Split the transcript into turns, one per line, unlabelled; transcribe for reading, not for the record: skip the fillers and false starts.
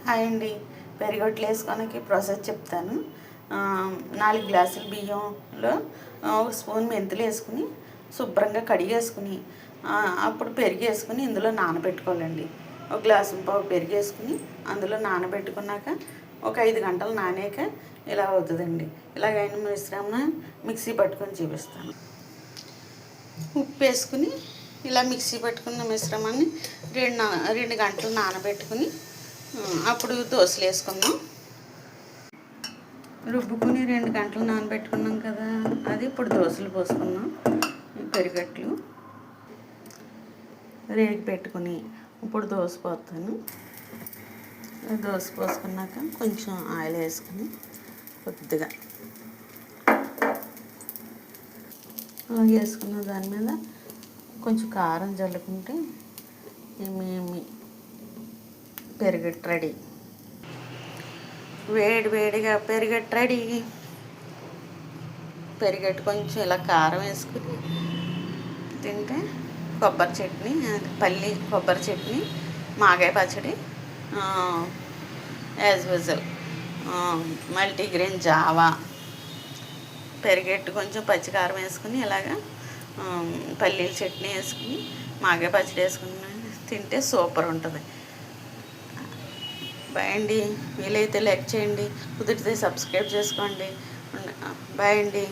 Hi అండి. పెరిగొట్లు వేసుకోవడానికి process చెప్తాను. 4 గ్లాసుల బియ్యంలో ఒక స్పూన్ మెంతులు వేసుకుని శుభ్రంగా కడిగేసుకుని అప్పుడు పెరుగు వేసుకుని ఇందులో నానబెట్టుకోవాలండి. ఒక గ్లాసు పావు పెరుగు వేసుకుని అందులో నానబెట్టుకున్నాక ఒక 5 గంటలు నానాక ఇలా అవుతుందండి. ఇలాగైన మిశ్రమం మిక్సీ పట్టుకొని చూపిస్తాను. ఉప్పు వేసుకుని ఇలా మిక్సీ పట్టుకున్న మిశ్రమాన్ని 2 గంటలు నానబెట్టుకుని అప్పుడు దోశలు వేసుకుందాం. రుబ్బుకుని 2 గంటలు నానబెట్టుకున్నాం కదా, అది ఇప్పుడు దోశలు పోసుకున్నాం. పెరుగట్లు రేగి పెట్టుకుని ఇప్పుడు దోశ పోతాను. దోశ పోసుకున్నాక కొంచెం ఆయిల్ వేసుకుని కొద్దిగా వేసుకున్న దాని మీద కొంచెం కారం జల్లుకుంటే ఏమి పెరుగట్టు రెడీ. వేడిగా పెరుగట్టు రెడీ. పెరుగట్టు కొంచెం ఇలా కారం వేసుకుని తింటే కొబ్బరి చట్నీ, పల్లి కొబ్బరి చట్నీ, మాగాయ పచ్చడి, యాజ్ యూజువల్ మల్టీగ్రెయిన్ జావా, పెరుగట్టు కొంచెం పచ్చికారం వేసుకుని ఇలాగా పల్లీల చట్నీ వేసుకుని మాగాయ పచ్చడి వేసుకుని తింటే సూపర్ ఉంటుంది. బాయ్ అండి. వీలైతే లైక్ చేయండి, కుదిరితే సబ్స్క్రైబ్ చేసుకోండి. బాయ్ అండి.